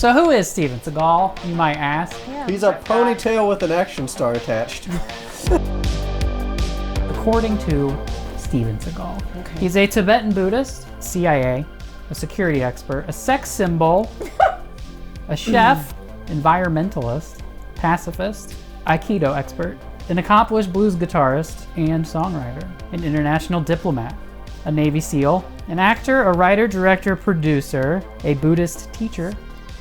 So who is Steven Seagal, you might ask? Yeah, He's a ponytail with an action star attached. According to Steven Seagal, he's a Tibetan Buddhist, CIA, a security expert, a sex symbol, a chef, environmentalist, pacifist, Aikido expert, an accomplished blues guitarist and songwriter, an international diplomat, a Navy SEAL, an actor, a writer, director, producer, a Buddhist teacher,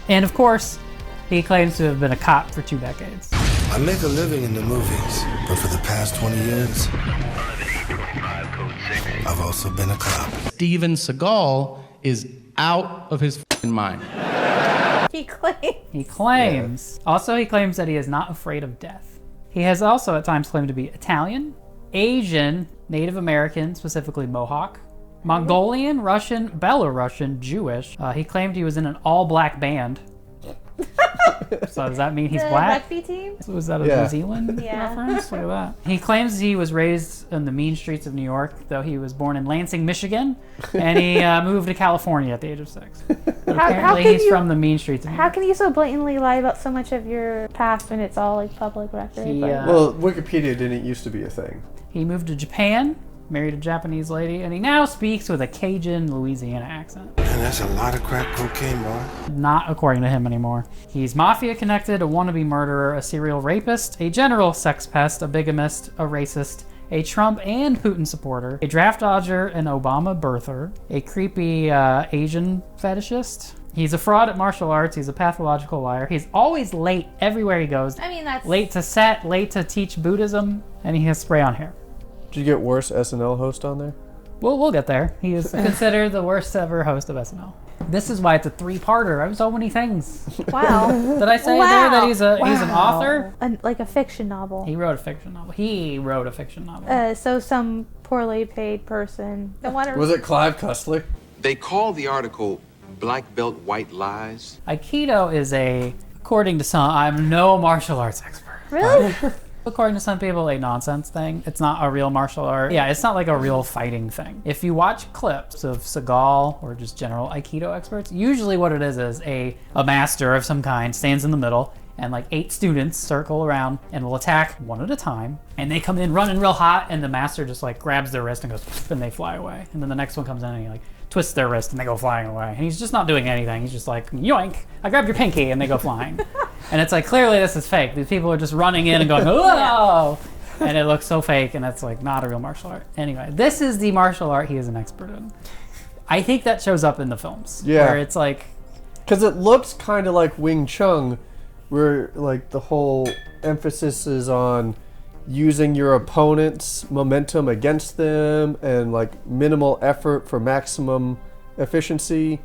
and of course, he claims to have been a cop for 2 decades. I make a living in the movies, but for the past 20 years, I've also been a cop. Steven Seagal is out of his f***ing mind. He claims. He claims. Yeah. Also, he claims that he is not afraid of death. He has also at times claimed to be Italian, Asian, Native American, specifically Mohawk, Mongolian, Russian, Belarusian, Jewish. He claimed he was in an all-black band. So does that mean he's black? The rugby team? So was that a New Zealand reference? Look at that. He claims he was raised in the mean streets of New York, though he was born in Lansing, Michigan, and he moved to California at the age of 6. But apparently he's from the mean streets of New York. How can you so blatantly lie about so much of your past when it's all like public record? Well, Wikipedia didn't used to be a thing. He moved to Japan, married a Japanese lady, and he now speaks with a Cajun Louisiana accent. And that's a lot of crack cocaine, boy. Not according to him anymore. He's mafia connected, a wannabe murderer, a serial rapist, a general sex pest, a bigamist, a racist, a Trump and Putin supporter, a draft dodger, an Obama birther, a creepy Asian fetishist. He's a fraud at martial arts. He's a pathological liar. He's always late everywhere he goes. I mean, that's... Late to set, late to teach Buddhism, and he has spray on hair. Did you get worst SNL host on there? Well, we'll get there. He is considered the worst ever host of SNL. This is why it's a 3-parter. I have so many things. Wow. Did I say there that he's an author? Like a fiction novel. He wrote a fiction novel. So some poorly paid person. Was it Clive Cussler? They call the article Black Belt White Lies. Aikido is according to some, I'm no martial arts expert. Really? According to some people, a nonsense thing. It's not a real martial art. Yeah, it's not like a real fighting thing. If you watch clips of Seagal or just general Aikido experts, usually what it is a master of some kind stands in the middle and like 8 students circle around and will attack one at a time. And they come in running real hot and the master just like grabs their wrist and goes, and they fly away. And then the next one comes in and he like twists their wrist and they go flying away. And he's just not doing anything. He's just like, yoink, I grabbed your pinky, and they go flying. And it's like, clearly this is fake. These people are just running in and going, whoa! And it looks so fake, and it's like not a real martial art. Anyway, this is the martial art he is an expert in. I think that shows up in the films. Yeah. Where it's like... Because it looks kind of like Wing Chun, where like the whole emphasis is on using your opponent's momentum against them and like minimal effort for maximum efficiency.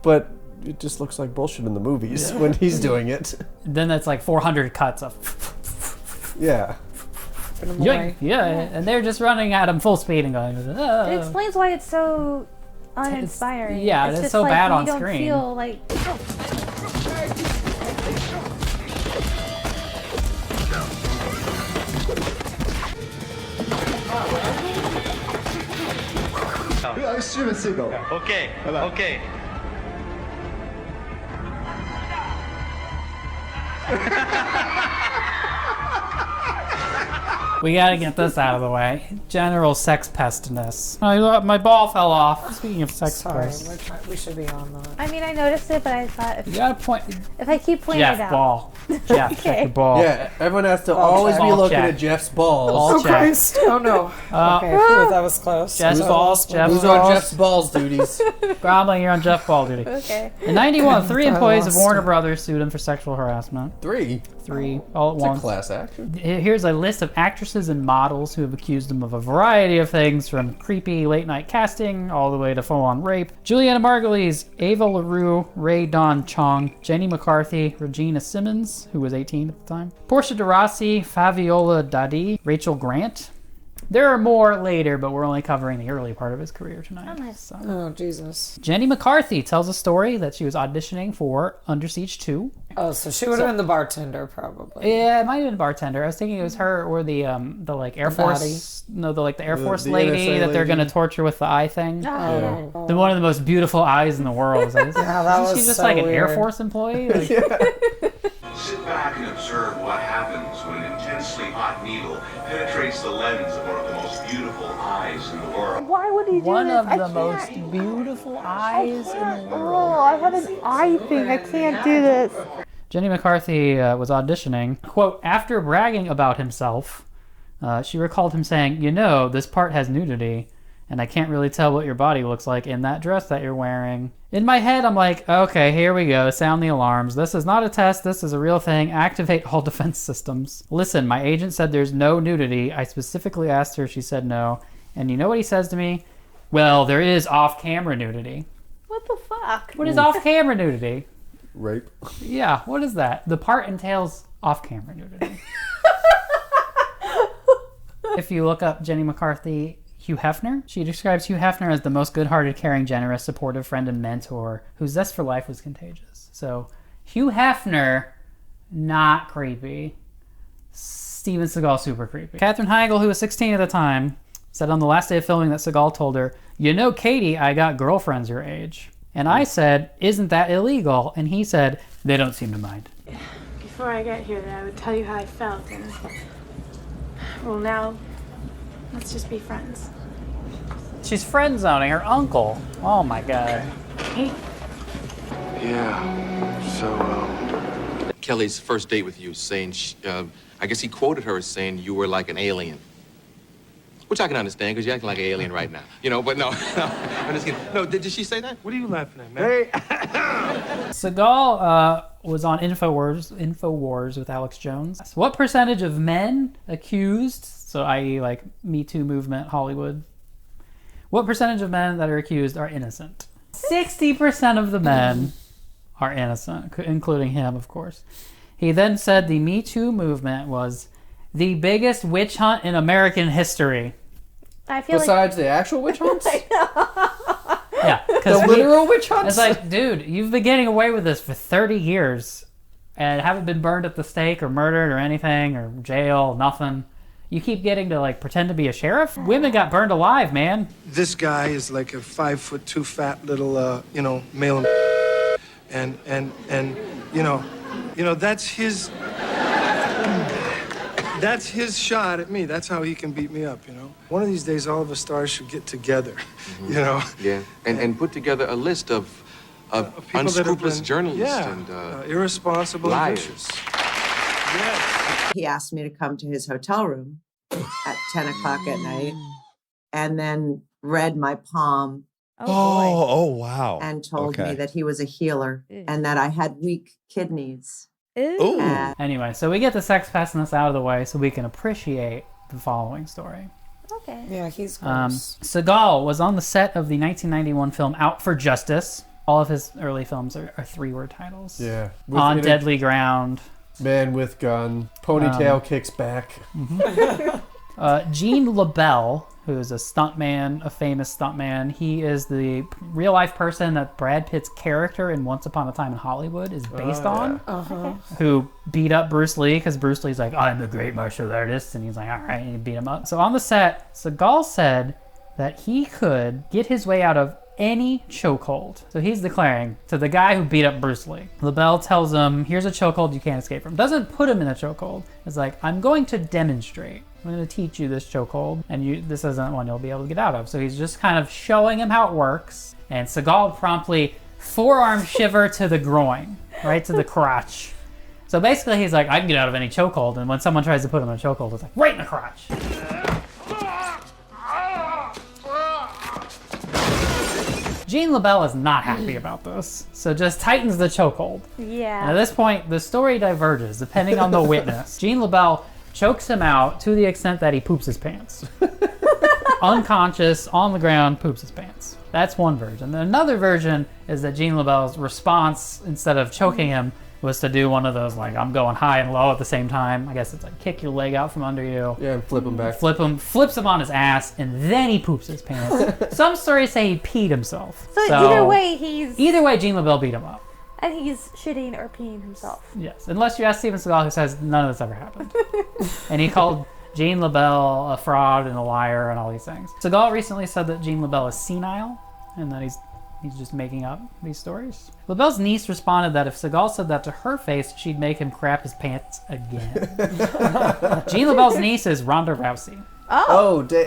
But it just looks like bullshit in the movies when he's doing it. Then it's like 400 cuts of... Yeah. Yeah, and they're just running at him full speed and going... Oh. It explains why it's so uninspiring. It's just so like, bad on you screen. Don't feel like... Steven Seagal. Okay, okay. We gotta get this out of the way. General sex pestness. Oh, my ball fell off. Speaking of sex pest. We should be on that. I mean, I noticed it, but I thought You gotta point... if I keep pointing it out. Ball. Jeff, check your ball. Yeah, everyone has to always be looking at Jeff's balls. Ball check. Christ. Oh no. Okay, that was close. Jeff's balls. Who's on Jeff's balls duties? Gromling, you're on Jeff ball duty. Okay. In 91, 3 employees of Warner Brothers sued him for sexual harassment. 3? 3, all at It's once. a class action. Here's a list of actresses and models who have accused him of a variety of things, from creepy late-night casting all the way to full-on rape. Juliana Margulies, Ava LaRue, Ray Don Chong, Jenny McCarthy, Regina Simmons, who was 18 at the time, Portia de Rossi, Fabiola Dadi, Rachel Grant, There are more later, but we're only covering the early part of his career tonight. Oh, nice. So. Oh, Jesus. Jenny McCarthy tells a story that she was auditioning for Under Siege 2. Oh, so she would have been the bartender, probably. Yeah, it might have been bartender. I was thinking it was her or the like Air Force, the Air Force lady NSA that they're lady. gonna torture with the eye thing. Oh. The one of the most beautiful eyes in the world. Like, that was she's just so like an Air weird. Force employee. Like, Sit back and observe what happens when an intensely hot needle penetrates the lens of one of the most beautiful eyes in the world. Why would he do one this? of I the can't. most beautiful eyes in the Oh, world. I had an eye thing. I can't do this. Jenny McCarthy was auditioning. Quote, after bragging about himself, she recalled him saying, "You know, this part has nudity, and I can't really tell what your body looks like in that dress that you're wearing." In my head, I'm like, okay, here we go. Sound the alarms. This is not a test. This is a real thing. Activate all defense systems. Listen, my agent said there's no nudity. I specifically asked her. She said no. And you know what he says to me? Well, there is off-camera nudity. What the fuck? What is off-camera nudity? Rape. Yeah, what is that? The part entails off-camera nudity. If you look up Jenny McCarthy, Hugh Hefner, she describes Hugh Hefner as the most good-hearted, caring, generous, supportive friend and mentor whose zest for life was contagious. So, Hugh Hefner, not creepy. Steven Seagal, super creepy. Katherine Heigl, who was 16 at the time, said on the last day of filming that Seagal told her, "You know, Katie, I got girlfriends your age." And I said, "Isn't that illegal?" And he said, "They don't seem to mind." Before I got here, I would tell you how I felt, and well, now let's just be friends. She's friend zoning her uncle. Oh my god. Yeah. So, Kelly's first date with you, saying, I guess he quoted her as saying you were like an alien. Which I can understand, because you're acting like an alien right now. You know, but no. I'm just kidding. No, did she say that? What are you laughing at, man? Hey. Seagal was on InfoWars with Alex Jones. What percentage of men accused, so i.e. like Me Too movement, Hollywood, what percentage of men that are accused are innocent? 60% of the men are innocent, including him, of course. He then said the Me Too movement was the biggest witch hunt in American history. I feel Besides the actual witch hunts? Yeah. The literal witch hunts? It's like, dude, you've been getting away with this for 30 years and haven't been burned at the stake or murdered or anything or jail, nothing. You keep getting to like pretend to be a sheriff? Women got burned alive, man. This guy is like a 5'2" fat little, male, and that's his. That's his shot at me. That's how he can beat me up, One of these days, all of us stars should get together, Yeah, and put together a list of people unscrupulous that journalists and and irresponsible liars. vicious. He asked me to come to his hotel room at 10 o'clock at night and then read my palm. Oh, wow. And told me that he was a healer and that I had weak kidneys. Ooh. Anyway, so we get the sex pessimists out of the way so we can appreciate the following story. Okay. Yeah, he's gross. Seagal was on the set of the 1991 film Out for Justice. All of his early films are three-word titles. Yeah. On Deadly Ground. Man with gun. Ponytail kicks back. Gene Labell, who is a stuntman, a famous stuntman. He is the real-life person that Brad Pitt's character in Once Upon a Time in Hollywood is based on. Who beat up Bruce Lee, because Bruce Lee's like, I'm a great martial artist. And he's like, all right, and he beat him up. So on the set, Seagal said that he could get his way out of any chokehold. So he's declaring to the guy who beat up Bruce Lee. Labell tells him, here's a chokehold you can't escape from. Doesn't put him in a chokehold. It's like, I'm going to demonstrate. I'm going to teach you this chokehold, and this isn't one you'll be able to get out of. So he's just kind of showing him how it works. And Seagal promptly forearm shiver to the groin, right to the crotch. So basically he's like, I can get out of any chokehold. And when someone tries to put him in a chokehold, it's like, right in the crotch. Gene Labell is not happy about this, so just tightens the chokehold. Yeah. And at this point, the story diverges depending on the witness. Gene Labell chokes him out to the extent that he poops his pants. Unconscious, on the ground, poops his pants. That's one version. Then another version is that Gene Labell's response, instead of choking him, was to do one of those, like, I'm going high and low at the same time. I guess it's like kick your leg out from under you. Yeah, and flip him back. Flips him on his ass, and then he poops his pants. Some stories say he peed himself. So either way, Gene Labell beat him up. And he's shitting or peeing himself. Yes, unless you ask Steven Seagal, who says none of this ever happened. And he called Gene Labell a fraud and a liar and all these things. Seagal recently said that Gene Labell is senile, and that he's just making up these stories. Labell's niece responded that if Seagal said that to her face, she'd make him crap his pants again. Gene Labell's niece is Ronda Rousey. Oh, damn.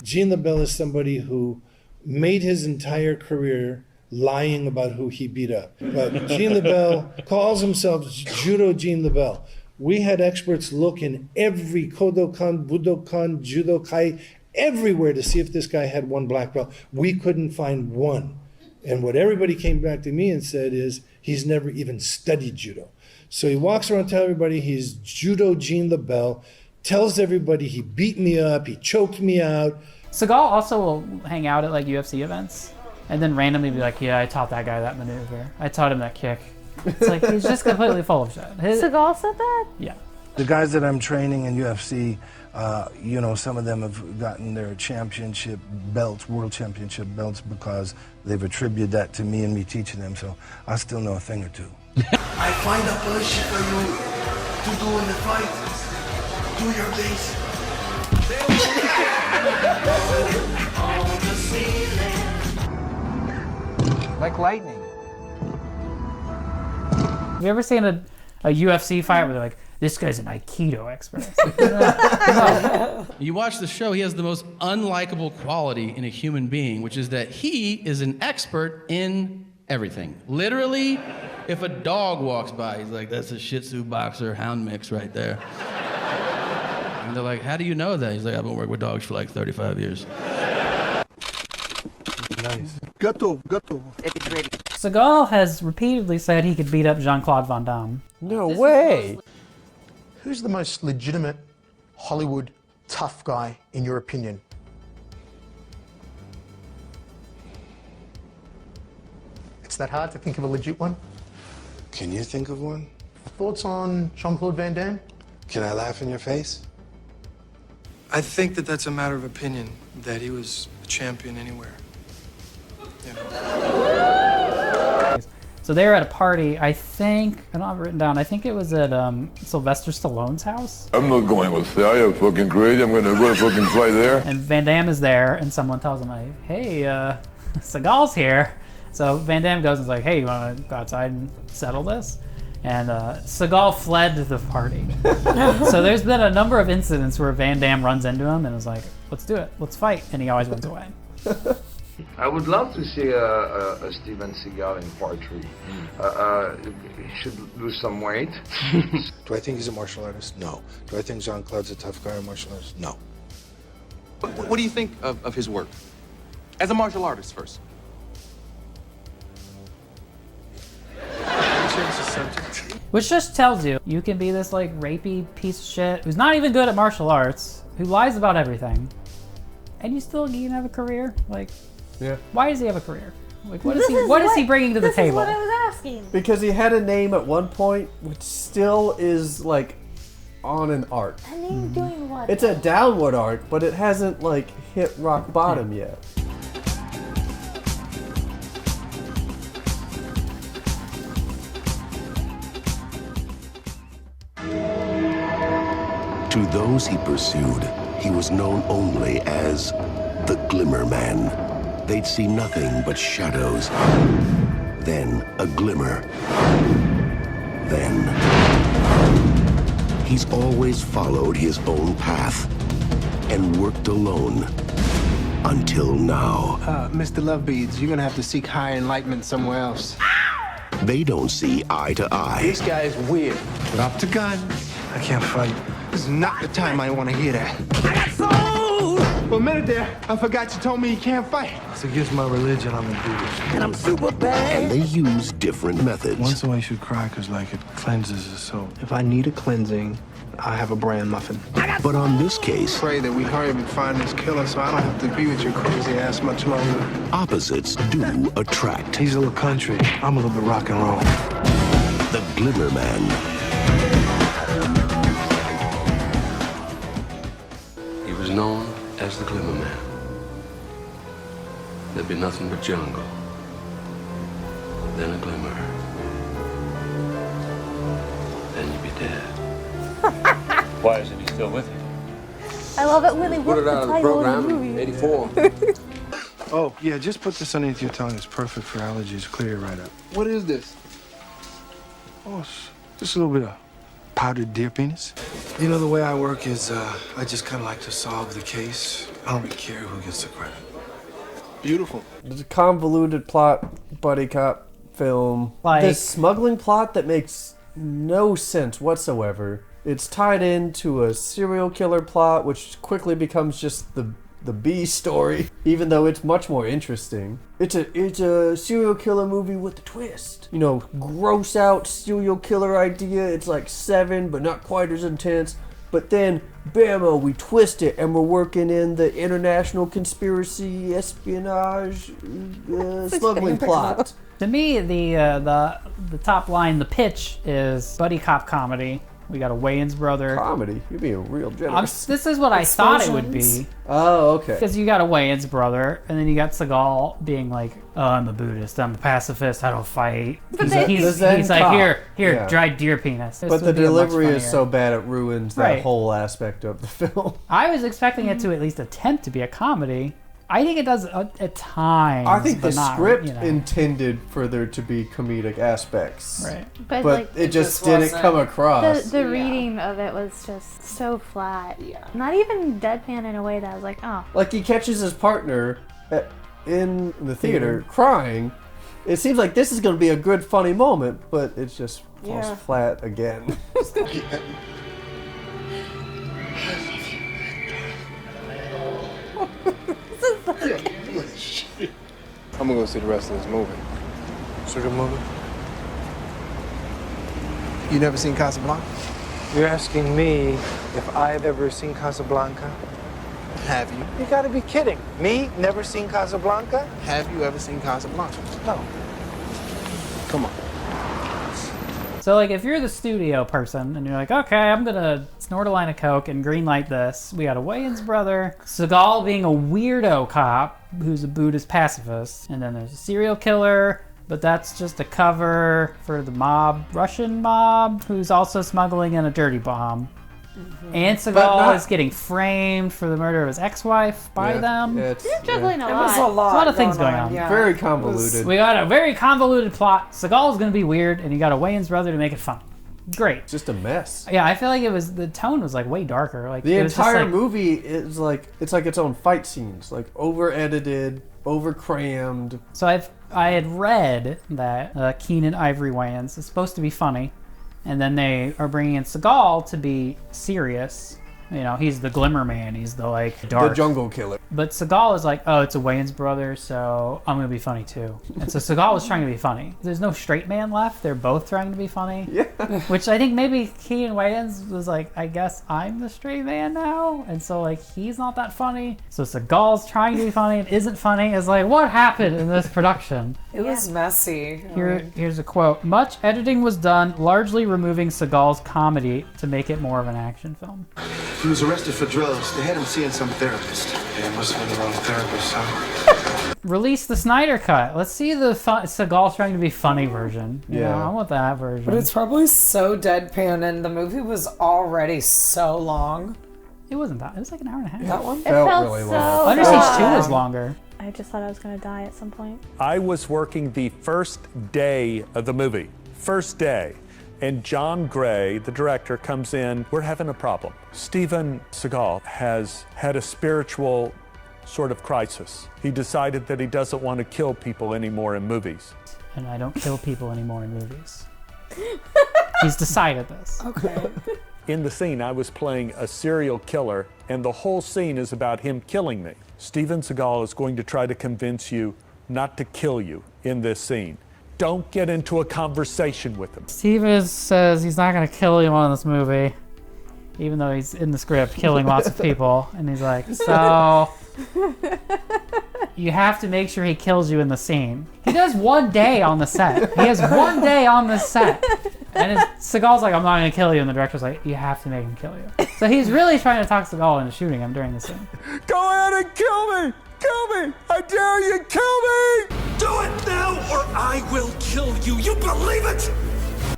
Gene Labell is somebody who made his entire career lying about who he beat up. But Gene Labell calls himself Judo Gene Labell. We had experts look in every Kodokan, Budokan, Judokai, everywhere to see if this guy had one black belt. We couldn't find one. And what everybody came back to me and said is he's never even studied judo. So he walks around telling everybody he's Judo Gene Labell, tells everybody he beat me up, he choked me out. Seagal also will hang out at like UFC events and then randomly be like, yeah, I taught that guy that maneuver. I taught him that kick. It's like he's just completely full of shit. Seagal said that? Yeah. The guys that I'm training in UFC, you know, some of them have gotten their championship belts, world championship belts, because they've attributed that to me and me teaching them, so I still know a thing or two. I find a position for you to do in the fight. Do your base. Like lightning. Have you ever seen a UFC fight where they're like, this guy's an Aikido expert? You watch the show, he has the most unlikable quality in a human being, which is that he is an expert in everything. Literally, if a dog walks by, he's like, that's a Shih Tzu boxer hound mix right there. And they're like, how do you know that? He's like, I've been working with dogs for like 35 years. Nice. Gato. Seagal has repeatedly said he could beat up Jean-Claude Van Damme. No way. Who's the most legitimate Hollywood tough guy, in your opinion? It's that hard to think of a legit one? Can you think of one? Thoughts on Jean-Claude Van Damme? Can I laugh in your face? I think that that's a matter of opinion, that he was a champion anywhere. You know. So they were at a party, I think, I don't have it written down, I think it was at Sylvester Stallone's house. I'm not going with Sally, I'm fucking crazy, I'm gonna go fucking fly there. And Van Damme is there, and someone tells him, like, hey, Seagal's here. So Van Damme goes and is like, hey, you wanna go outside and settle this? And Seagal fled the party. So there's been a number of incidents where Van Damme runs into him and is like, let's do it, let's fight, and he always runs away. I would love to see a Steven Seagal in part 3. He should lose some weight. Do I think he's a martial artist? No. Do I think Jean-Claude's a tough guy, a martial artist? No. What do you think of his work? As a martial artist first. Which just tells you, you can be this like rapey piece of shit who's not even good at martial arts, who lies about everything, and you still can have a career. Like, yeah. Why does he have a career? Like, what is he bringing to the table? This is what I was asking. Because he had a name at one point, which still is like on an arc. A name doing what? It's a downward arc, but it hasn't like hit rock bottom yet. To those he pursued, he was known only as the Glimmer Man. They'd see nothing but shadows. Then a glimmer. Then he's always followed his own path and worked alone until now. Mr. Lovebeads, you're gonna have to seek higher enlightenment somewhere else. They don't see eye to eye. This guy is weird. Drop the gun. I can't fight. This is not the time I want to hear that. I got soul! For a minute there, I forgot you told me you can't fight. It's against my religion, I'm gonna do this. And I'm super bad. And they use different methods. Once in a while you should cry, because like it cleanses the soul. If I need a cleansing, I have a bran muffin. But on this case, Pray that we hurry up and find this killer so I don't have to be with your crazy ass much longer. opposites do attract. He's a little country. I'm a little bit rock and roll. the Glimmer Man. He was known as the Glimmer Man. There'd be nothing but jungle, then a glimmer, then you'd be dead. Why isn't he still with you? I love it when they Put work it out of the program in movie. 84. Oh, yeah, just put this underneath your tongue. It's perfect for allergies. Clear it right up. What is this? Oh, it's just a little bit of powdered deer penis. You know, the way I work is I just kind of like to solve the case. I don't really care who gets the credit. Beautiful. There's a convoluted plot, buddy cop film. Like- This smuggling plot that makes no sense whatsoever. It's tied into a serial killer plot, which quickly becomes just the B story, even though it's much more interesting. It's a serial killer movie with a twist. You know, gross out serial killer idea. It's like Seven, but not quite as intense. But then, bammo, we twist it, and we're working in the international conspiracy, espionage, smuggling plot. To me, the top line, the pitch is buddy cop comedy. We got a Wayans brother. Comedy? You're being real generous. This is what I thought it would be. Oh, okay. Because you got a Wayans brother, and then you got Seagal being like, "Oh, I'm a Buddhist. I'm a pacifist. I don't fight." He's like, "Here, Yeah. dried deer penis." This But the would be much delivery is funnier. so bad it ruins that Right. whole aspect of the film. I was expecting it to at least attempt to be a comedy. I think it does at times. I think the but not, script you know. intended for there to be comedic aspects. Right. But, like, it just didn't come across. The reading of it was just so flat. Yeah. Not even deadpan in a way that I was like, oh. Like he catches his partner in the theater crying. It seems like this is going to be a good funny moment, but it just falls flat again. I'm gonna go see the rest of this movie. It's a good movie. You never seen Casablanca? You're asking me if I've ever seen Casablanca? Have you? You gotta be kidding. Me? Never seen Casablanca? Have you ever seen Casablanca? No. Come on. So, like, if you're the studio person and you're like, okay, I'm gonna snort a line of coke and greenlight this, we got a Wayans brother, Seagal being a weirdo cop who's a Buddhist pacifist, and then there's a serial killer, but that's just a cover for the mob, Russian mob, who's also smuggling in a dirty bomb. And Seagal is getting framed for the murder of his ex-wife by them. You're juggling a It lot. was a lot. A lot of things going on. Yeah. Very convoluted. We got a very convoluted plot. Seagal's gonna be weird, and you got a Wayans brother to make it fun. Great. Just a mess. Yeah, I feel like the tone was like way darker. Like The it was just entire like, movie is like it's its own fight scenes, like over edited, over crammed. So I had read that Keenan Ivory Wayans is supposed to be funny, and then they are bringing in Seagal to be serious. You know, he's the Glimmer Man. He's the like dark, The jungle killer. But Seagal is like, oh, it's a Wayans brother, so I'm gonna be funny too. And so Seagal was trying to be funny. There's no straight man left. They're both trying to be funny. Yeah. Which I think maybe Keenan Wayans was like, I guess I'm the straight man now, and so like he's not that funny. So Seagal's trying to be funny and isn't funny. It's like, what happened in this production? It was messy. Here's a quote. Much editing was done, largely removing Seagal's comedy to make it more of an action film. He was arrested for drugs. They had him seeing some therapist. Yeah, it must have been the wrong therapist, huh? Release the Snyder Cut. Let's see the Seagal trying to be funny version. You Yeah. know, I want that version. But it's probably so deadpan, and the movie was already so long. It wasn't that. It was like an hour and a half. That one? It felt really so long. Under Siege 2 is longer. I just thought I was going to die at some point. I was working the first day of the movie. First day. And John Gray, the director, comes in. We're having a problem. Steven Seagal has had a spiritual sort of crisis. He decided that he doesn't want to kill people anymore in movies. And I don't kill people anymore in movies. He's decided this. Okay. In the scene, I was playing a serial killer, and the whole scene is about him killing me. Steven Seagal is going to try to convince you not to kill you in this scene. Don't get into a conversation with him. Steve says he's not going to kill anyone in this movie, even though he's in the script killing lots of people. And he's like, so you have to make sure he kills you in the scene. He does 1 day on the set. He has 1 day on the set. And Seagal's like, I'm not going to kill you. And the director's like, you have to make him kill you. So he's really trying to talk Seagal into shooting him during the scene. Go ahead and kill me! Kill me! I dare you, kill me! Do it now or I will kill you. You believe it?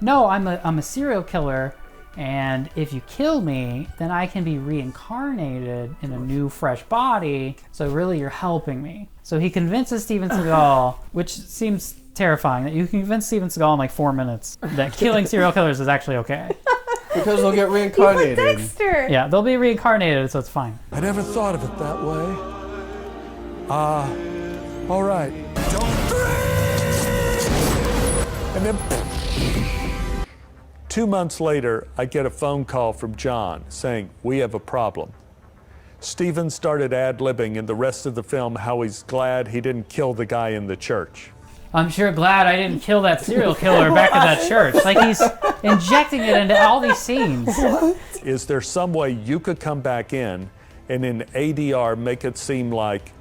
No, I'm a serial killer. And if you kill me, then I can be reincarnated in a new, fresh body. So really, you're helping me. So he convinces Steven Seagal, which seems terrifying, that you can convince Steven Seagal in like 4 minutes that killing serial killers is actually okay. Because they'll get reincarnated. He's like Dexter. Yeah, they'll be reincarnated, so it's fine. I never thought of it that way. All right. And then 2 months later, I get a phone call from John saying, we have a problem. Steven started ad-libbing in the rest of the film how he's glad he didn't kill the guy in the church. I'm sure glad I didn't kill that serial killer back at that church. Like he's injecting it into all these scenes. What? Is there some way you could come back in and in ADR make it seem like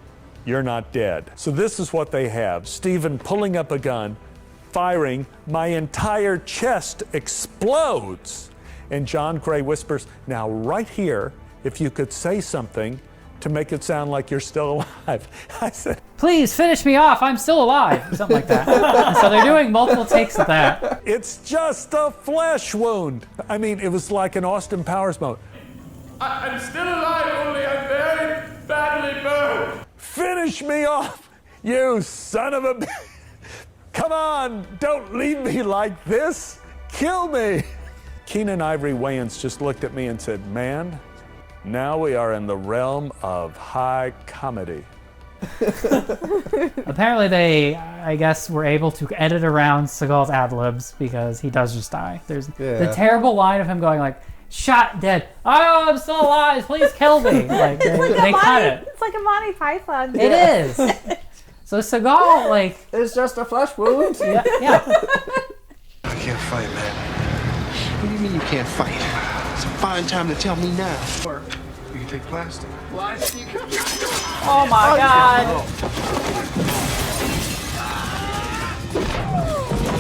you're not dead? So this is what they have. Steven pulling up a gun, firing, my entire chest explodes. And John Gray whispers, now right here, if you could say something to make it sound like you're still alive. I said, please finish me off, I'm still alive. Something like that. And so they're doing multiple takes of that. It's just a flesh wound. I mean, it was like an Austin Powers moment. I'm still alive, only I'm very badly burned. Finish me off, you son of a... Come on, don't leave me like this. Kill me. Keenan Ivory Wayans just looked at me and said, man, now we are in the realm of high comedy. Apparently they, I guess, were able to edit around Seagal's ad-libs because he does just die. There's the terrible line of him going like, shot, dead. Oh, I'm still alive, please kill me. Like, they cut it. It's like a Monty Python. It is. So Seagal, like... It's just a flesh wound. Yeah. I can't fight, man. What do you mean you can't fight? It's a fine time to tell me now. Or you can take plastic. Plastic? Oh my God.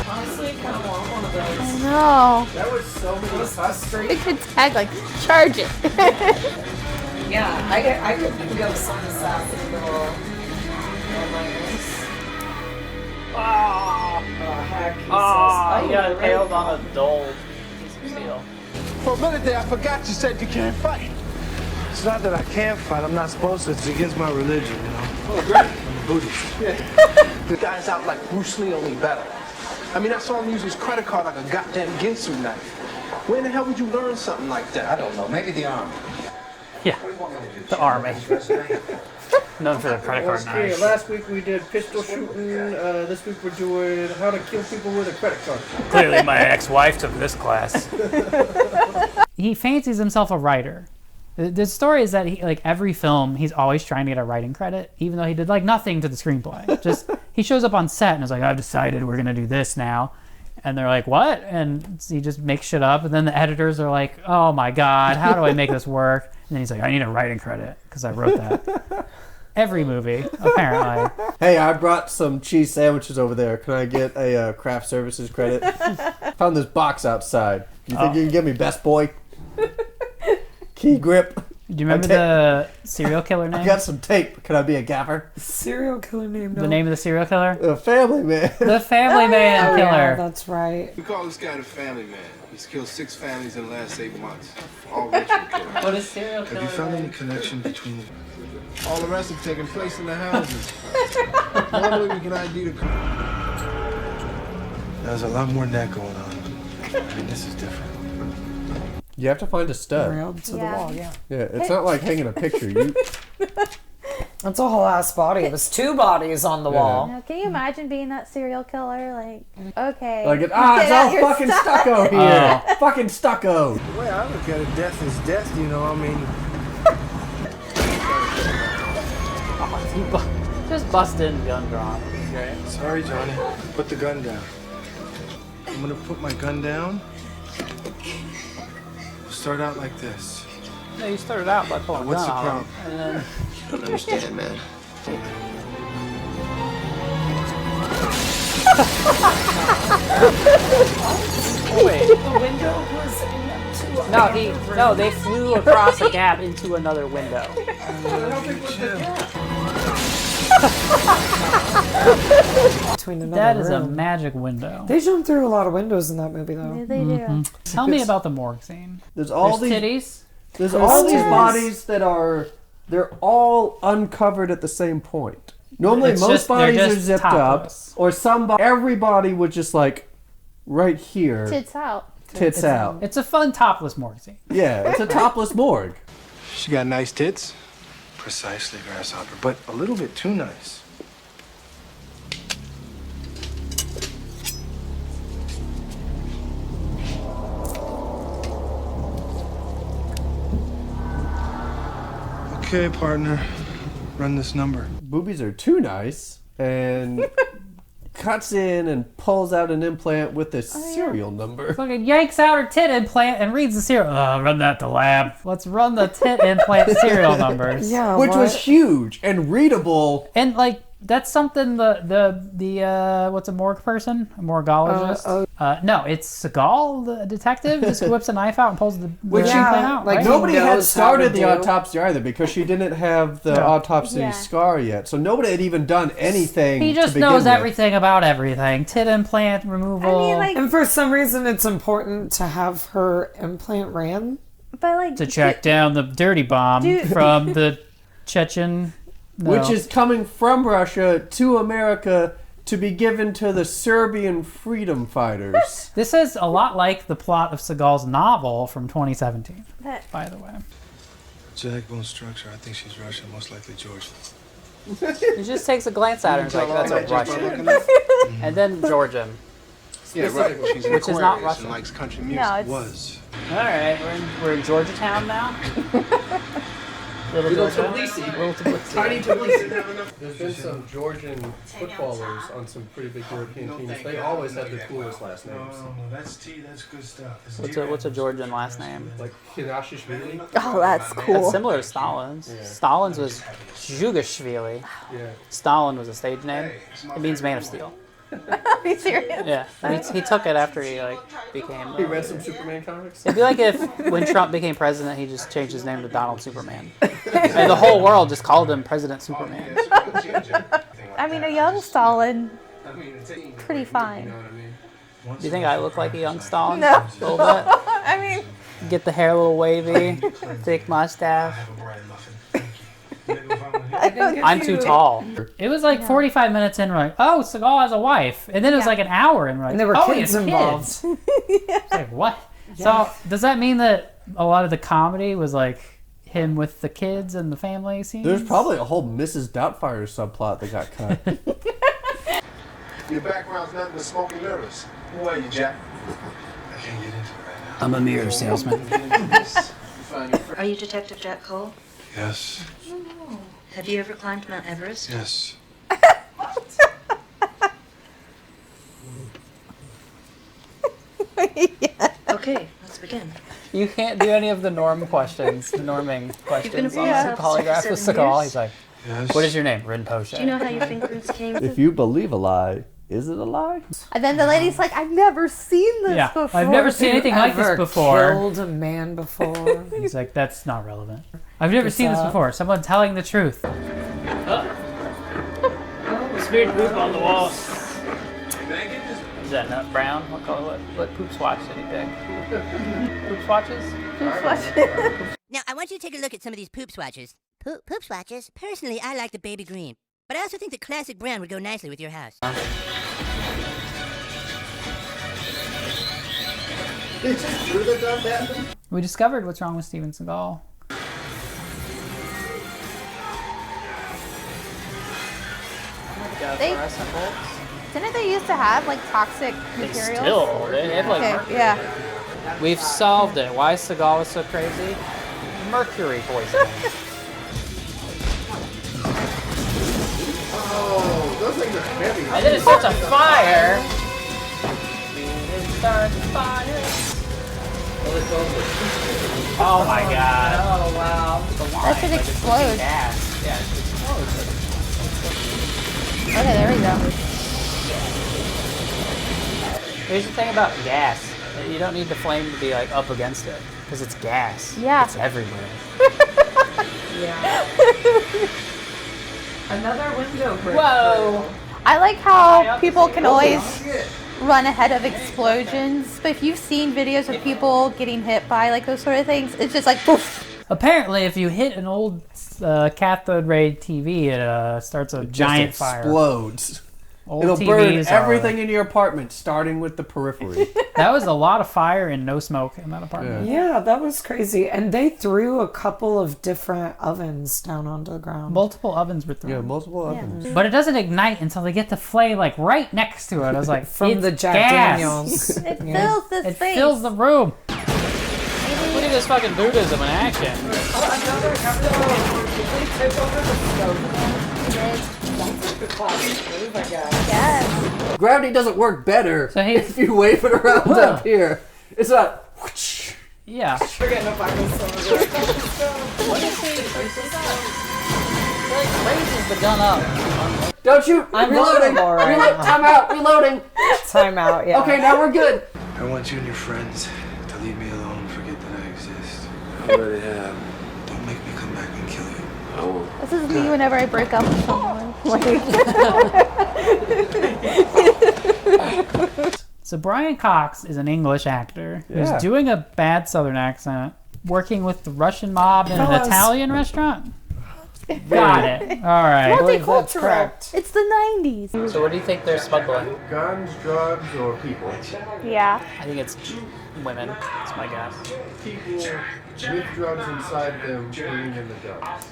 Honestly, kind of want one of those. I know. That was so many cuts. It could tag like, charge it. Yeah, I could go some south and go. Heck, he says, you got impaled on a dull piece of steel. For a minute there, I forgot you said you can't fight. It's not that I can't fight. I'm not supposed to. It's against my religion, you know. Oh, great. I'm a Buddhist. Yeah. The guy's out like Bruce Lee, only better. I mean, I saw him use his credit card like a goddamn Ginsu knife. Where in the hell would you learn something like that? I don't know. Maybe the army. Yeah, the army. Known for the credit card knives. Last week we did pistol shooting. This week we're doing how to kill people with a credit card. Clearly my ex-wife took this class. He fancies himself a writer. The story is that he, like every film, he's always trying to get a writing credit, even though he did like nothing to the screenplay. Just he shows up on set and is like, I've decided we're gonna do this now. And they're like, what? And he just makes shit up. And then the editors are like, oh my God, how do I make this work? And then he's like, I need a writing credit because I wrote that. Every movie, apparently. Hey, I brought some cheese sandwiches over there. Can I get a craft services credit? Found this box outside. You think you can give me best boy? Key grip. Do you remember the serial killer name? I got some tape. Can I be a gaffer? Serial killer name. No. The name of the serial killer? The Family Man. The Family Man killer. Yeah, that's right. We call this guy the Family Man. He's killed 6 families in the last 8 months. All ritual killers. What is serial killer? Have you found any connection between them? All the rest have taken place in the houses. Normally we can ID the... There's a lot more than that going on. I mean, this is different. You have to find a stud. Railed to the wall, yeah. Yeah, it's not like hanging a picture. That's a whole ass body. It was 2 bodies on the wall. Now, can you imagine being that serial killer? Like, okay. Like, it's all fucking stucco here. Fucking stucco. The way I look at it, death is death, you know, I mean... Just bust in, gun drawn. Okay. Sorry, Johnny. Put the gun down. I'm gonna put my gun down. We'll start out like this. No, you started out by pulling What's a gun the problem? And then... You don't understand, man. Wait. The window was into No, they flew across a gap into another window. between another That is a room. magic window. They jump through a lot of windows in that movie, though. Yeah, they do. Tell me about the morgue scene. There's all There's these titties. There's all these bodies that are they're all uncovered at the same point. Normally, It's most just- they're bodies are just zipped topless. up, or every body would just like right here, Tits out. tits out. It's a fun topless morgue scene. Yeah, it's a topless morgue. She got nice tits. Precisely, Grasshopper, but a little bit too nice. Okay, partner. Run this number. Boobies are too nice, and cuts in and pulls out an implant with a serial number. Fucking yanks out her tit implant and reads the serial. Run that to lab. Let's run the tit implant serial numbers. Yeah, Which was huge and readable. And like that's something the what's a morgue person? A morgologist? No, it's Seagal, the detective, just whips a knife out and pulls the Which implant out. like right? nobody had knows how started to the do. autopsy either because she didn't have the autopsy Yeah. scar yet. So nobody had even done anything. He just to begin knows with. everything about everything. Tit implant removal. I mean, like, And for some reason, it's important to have her implant ran. but like to track down the dirty bomb Dude. from the Chechen. No. Which is coming from Russia to America to be given to the Serbian freedom fighters. This is a lot like the plot of Seagal's novel from 2017, that. by the way. Jackbone structure. I think she's Russian, most likely Georgian. He just takes a glance at her and is like, that's a Russian. And then Georgian. Yeah, right. She's Which is not Aquarius Russian. and likes country music. No, it's- Was. Alright, we're in Georgetown now. Little Georgia. Little Tbilisi. Tiny Tbilisi. There's been some Georgian footballers on some pretty big European teams. They always have the coolest last names. No, that's tea. That's good stuff. What's a Georgian last name? Like Kinashishvili. Oh, that's cool. That's similar to Stalin's. Yeah. Stalin's was Zhugashvili. Yeah. Stalin was a stage name. It means Man of Steel. Are you serious? Yeah, he took it after he became. He read some Superman comics. It'd be like if when Trump became president, he just changed his name to Donald Superman, and the whole world just called him President Superman. I mean, a young Stalin, pretty fine. Do you think I look like a young Stalin? No. A little bit. I mean, Get the hair a little wavy, thick mustache. I'm too tall. It was like 45 minutes in, we're like, oh, Seagal has a wife. And then it was like an hour in, we're like, And there were oh, kids he has involved. kids. It's like, what? So does that mean that a lot of the comedy was like him with the kids and the family scenes? There's probably a whole Mrs. Doubtfire subplot that got cut. Your background's nothing but smoking mirrors. Who are you, Jack? I can't get into it right now. I'm a mirror salesman. Are you Detective Jack Cole? Yes. Have you ever climbed Mount Everest? Yes. Okay, let's begin. You can't do any of the norm questions, the norming questions on Yeah. the polygraph with 7 Seagal. years. He's like, Yes. what is your name? Rinpoche. Do you know how your fingerprints came? If you believe a lie, is it a lie? and then the lady's like, I've never seen this Yeah, before. I've never seen anything like this Ever before. Killed a man before. He's like, that's not relevant. I've never What's seen this up? before. Someone telling the truth. Smeared poop on the wall. Is that nut brown? What color? What poop swatch did he pick? Poop swatches? Now, I want you to take a look at some of these poop swatches. Poop swatches? Personally, I like the baby green. But I also think the classic brown would go nicely with your house. We discovered what's wrong with Steven Seagal. Didn't they used to have like toxic They materials? still, they have like Okay, mercury. yeah. We've solved it. Why Seagal was so crazy? Mercury poisoning. Oh, those things are heavy. And then it starts a fire. It starts a fire. Oh my god. Oh wow. That should explode. Gas. Yeah, it explodes. Okay, there we go. Here's the thing about gas. You don't need the flame to be like up against it because it's gas. Yeah. It's everywhere. Yeah. Another window break. Whoa. I like how people can always run ahead of explosions, but if you've seen videos of people getting hit by like those sort of things, it's just like poof. Apparently, if you hit an old cathode ray TV, it starts a giant fire. Explodes. Old It'll TVs burn are- everything in your apartment, starting with the periphery. That was a lot of fire and no smoke in that apartment. Yeah, that was crazy. And they threw a couple of different ovens down onto the ground. Multiple ovens were thrown. Yeah, multiple ovens. But it doesn't ignite until they get the flame like right next to it. I was like, From it's the Jack gas. Daniels. It fills the It space. fills the room. Look at this fucking Buddhism in action. Yes. Gravity doesn't work better So he- if you wave it around up here. It's not. Yeah. We're getting a fucking What is he? Like raises the gun up. Don't shoot! I'm Reloading! vulnerable right now. Time out! Reloading! Time out, yeah. Okay, now we're good. I want you and your friends to leave me alone, forget that I exist. I already have. Don't make me come back and kill you. I won't. This is me whenever I break up with someone. So Brian Cox is an English actor who's Yeah. doing a bad Southern accent, working with the Russian mob in an Fellas. Italian restaurant. Got it. All right. Multicultural. It's the 90s. So what do you think they're smuggling? Guns, drugs, or people? Yeah. I think it's women. That's my guess. People with drugs inside them bringing in the guns.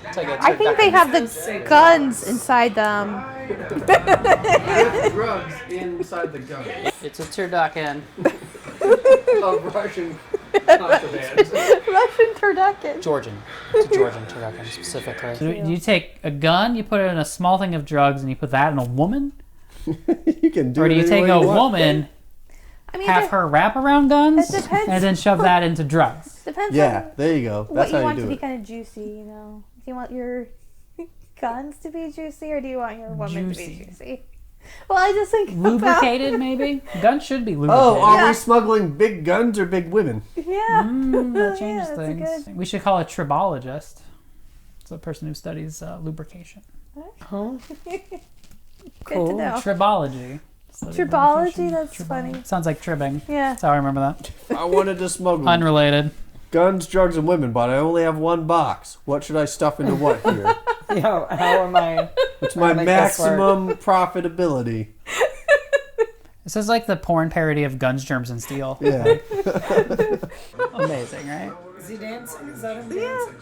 It's like a I think they have the guns inside them. With drugs inside the gun. It's a turducken. Of Russian contraband. Russian turducken. Georgian. It's a Georgian turducken specifically. So you take a gun, you put it in a small thing of drugs, and you put that in a woman? You can do Or do you it take any a way you want. woman, I mean, have her wrap around guns, It depends. and then shove that into drugs? Depends Yeah, on there you go. what That's you how want you to do be it. kind of juicy, you know? Do you want your guns to be juicy, or do you want your woman to be Juicy. juicy? Well, I just think Lubricated, maybe? Guns should be lubricated. Oh, are Yeah. we smuggling big guns or big women? Yeah. That changes that's a things. good- We should call it tribologist. It's a person who studies lubrication. Good Cool. to know. Tribology. Study Tribology, lubrication. that's Tribology. funny. Sounds like tribbing. Yeah. That's how I remember that. I wanted to smuggle Unrelated. guns, drugs, and women, but I only have one box. What should I stuff into what here? Yo, how am I? What's my make this work? maximum profitability? This is like the porn parody of Guns, Germs, and Steel. Yeah. Amazing, right? Is he dancing? Is that him dancing?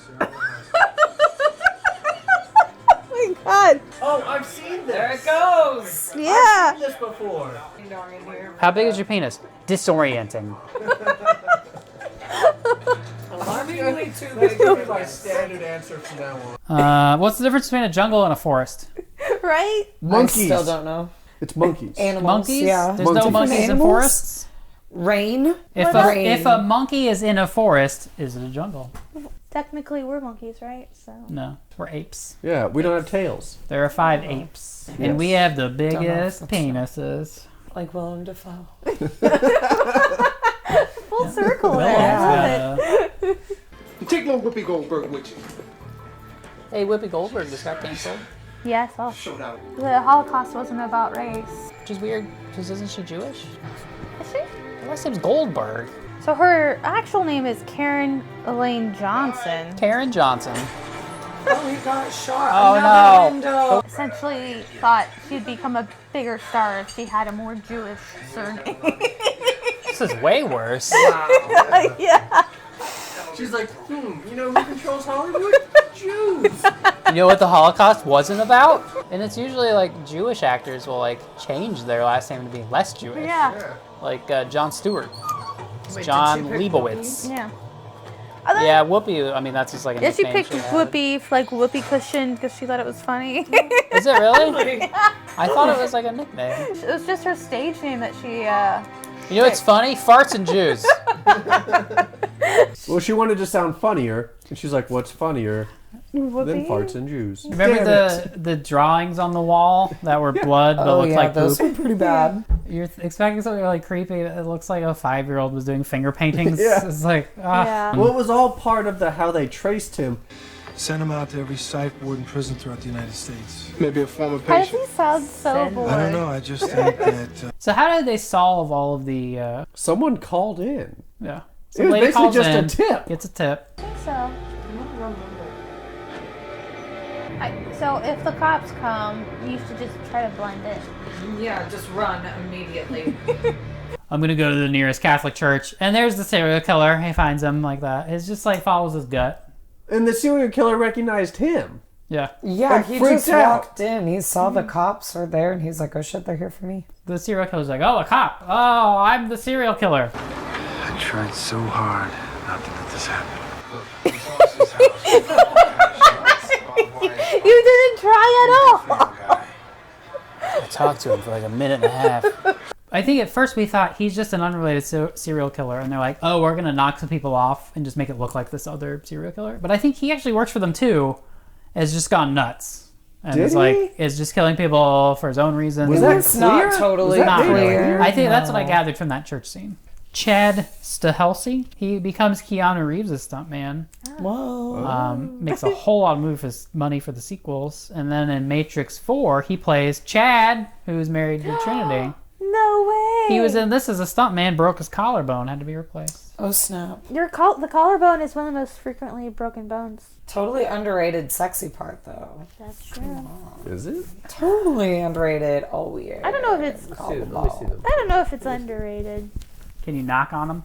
Oh my god. Oh, I've seen this. There it goes. Yeah. this before. How big is your penis? Disorienting. Alarmingly too That's big. gonna be my standard answer from now on. What's the difference between a jungle and a forest? Right? Monkeys. I still don't know. It's monkeys. Animals. Monkeys? Yeah. There's no Monkeys. monkeys in Animals? forests? Rain. If a monkey is in a forest, is it a jungle? Technically, we're monkeys, right? So. No, we're apes. Yeah, we don't have tails. There are 5 apes, and we have the biggest that's penises. Like Willem Dafoe. Full circle there. Willem's I love it. Take little Whoopi Goldberg with you. Hey, Whoopi Goldberg just got canceled, Yes. Oh. Showdown. The Holocaust wasn't about race. which is weird because isn't she Jewish? Is she? Her last name's Goldberg. So her actual name is Karen Elaine Johnson. Karen Johnson. Oh, he got shot. Oh, Another no. window. Essentially thought she'd become a bigger star if she had a more Jewish surname. This is way worse. Yeah. She's like, you know who controls Hollywood? Jews. You know what the Holocaust wasn't about? And it's usually like Jewish actors will like change their last name to be less Jewish. Yeah. Like Jon Stewart. It's Wait, John did she pick Leibowitz. Yeah. Yeah, Whoopi. I mean, that's just like a Yeah, she nickname picked had. Whoopi, like Whoopi Cushion, because she thought it was funny. Is it really? I thought it was like a nickname. It was just her stage name that she. You know what's funny? Farts and Jews. Well, she wanted to sound funnier, and she's like, what's funnier than Whoopi. farts and Jews? Remember Damn it. the drawings on the wall that were blood but Oh looked yeah, like those poop? were pretty bad. You're expecting something like creepy. It looks like a 5-year-old was doing finger paintings. Yeah. It's like, Well, it was all part of how they traced him. Send him out to every psych ward and prison throughout the United States. Maybe a former Why does patient. he sound so bored? I don't know. I just think that. So how did they solve all of the? Someone called in. Yeah. It was lady basically calls just a in, tip. Gets a tip. I think so. So if the cops come, you should just try to blend in. Yeah, just run immediately. I'm gonna go to the nearest Catholic church, and there's the serial killer. He finds him like that. It's just like follows his gut. And the serial killer recognized him. Yeah. Yeah, And he freaked just out. walked in. He saw the cops were there, and he's like, "Oh shit, they're here for me." The serial killer's like, "Oh, a cop! Oh, I'm the serial killer." I tried so hard not to let this happen. You didn't try at all. I talked to him for like a minute and a half. I think at first we thought he's just an unrelated serial killer, and they're like, "Oh, we're gonna knock some people off and just make it look like this other serial killer." But I think he actually works for them too. Has just gone nuts, and Did is he? like is just killing people for his own reasons. Was that It's not clear? totally Was that Not made really. clear. I think that's what I No. gathered from that church scene. Chad Stahelski, he becomes Keanu Reeves' stuntman. Whoa. Makes a whole lot of money for the sequels. And then in Matrix 4, he plays Chad, who's married to Trinity. No way. He was in this as a stuntman, broke his collarbone, had to be replaced. Oh snap! The collarbone is one of the most frequently broken bones. Totally underrated, sexy part though. That's true. Is it? Totally underrated. Oh weird. I don't know if it's. Let me see them. I don't know if it's underrated. Can you knock on him?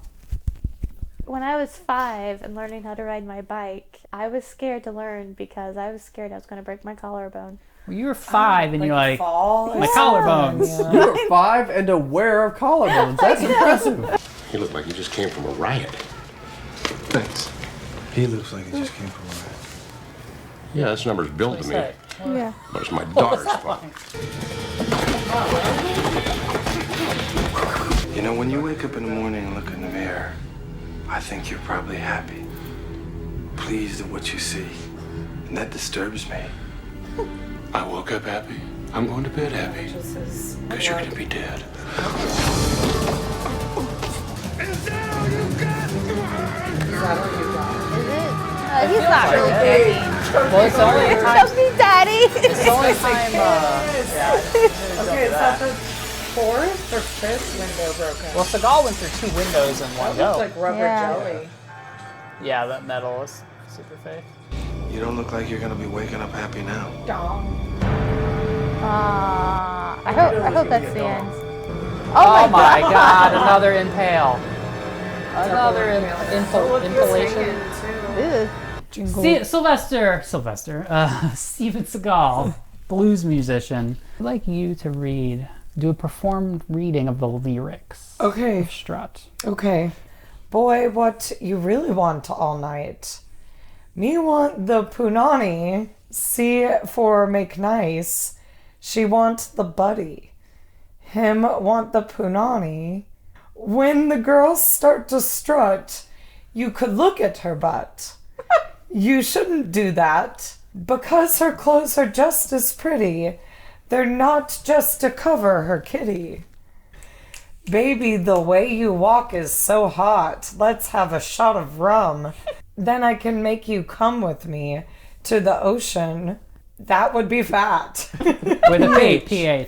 When I was 5 and learning how to ride my bike, I was scared to learn because I was scared I was going to break my collarbone. Well, you were 5 and you're like, fall. my collarbones. You were 5 and aware of collarbones. That's impressive. You look like you just came from a riot. Thanks. He looks like he just came from a riot. Yeah, this number's billed to me, Yeah. but it's my daughter's fault. You know, when you wake up in the morning and look in the mirror, I think you're probably happy, pleased at what you see, and that disturbs me. I woke up happy. I'm going to bed happy. Because you're going to be dead. He's not really breaking. Well, it's only Help me, Daddy. It's only time. Okay, is that the 4th or 5th window broken? Well, Seagal went through 2 windows in one That go. looks like rubber jelly. Yeah, that metal is super fake. You don't look like you're going to be waking up happy now. I hope that's the end. Oh my god, another impale. Another impalation. Sylvester, Steven Seagal, blues musician. I'd like you to do a performed reading of the lyrics. Okay. Strut. Okay. Boy, what you really want all night. Me want the punani, C for make nice. She want the buddy. Him want the punani. When the girls start to strut, you could look at her butt. You shouldn't do that, because her clothes are just as pretty. They're not just to cover her kitty. Baby, the way you walk is so hot. Let's have a shot of rum. Then I can make you come with me to the ocean. That would be fat. With a P, P-A.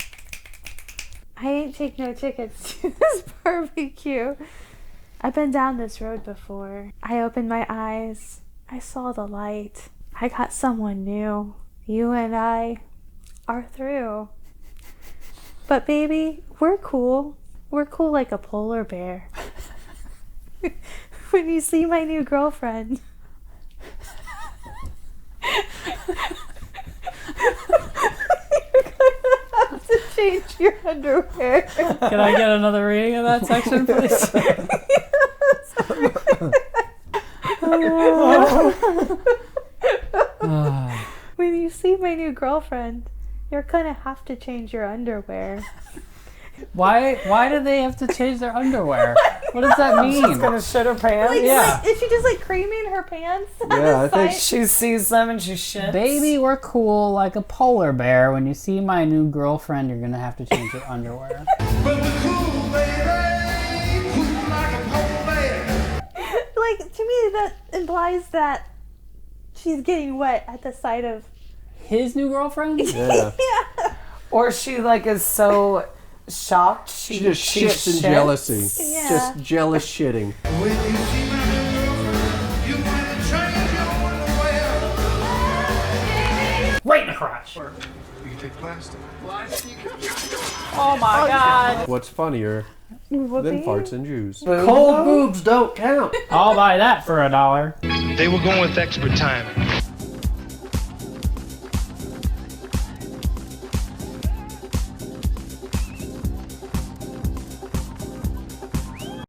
I ain't take no tickets to this barbecue. I've been down this road before. I opened my eyes. I saw the light. I got someone new. You and I are through. But baby, we're cool. We're cool like a polar bear. When you see my new girlfriend. You're gonna have to change your underwear. Can I get another reading of that section, please? When you see my new girlfriend, you're gonna have to change your underwear. Why do they have to change their underwear? What does that mean? She's gonna shit her pants. Like, is she just like creaming her pants? Yeah, I think she sees them and she shits. Baby, we're cool like a polar bear. When you see my new girlfriend, you're gonna have to change your underwear. Like, to me, that implies that she's getting wet at the sight of his new girlfriend. Yeah. Or she like is so shocked She just shits in jealousy. Yeah. Just jealous shitting. Right in the crotch. You can take plastic. oh my god. What's funnier than farts and Jews? Cold boobs don't count. I'll buy that for $1. They were going with expert timing.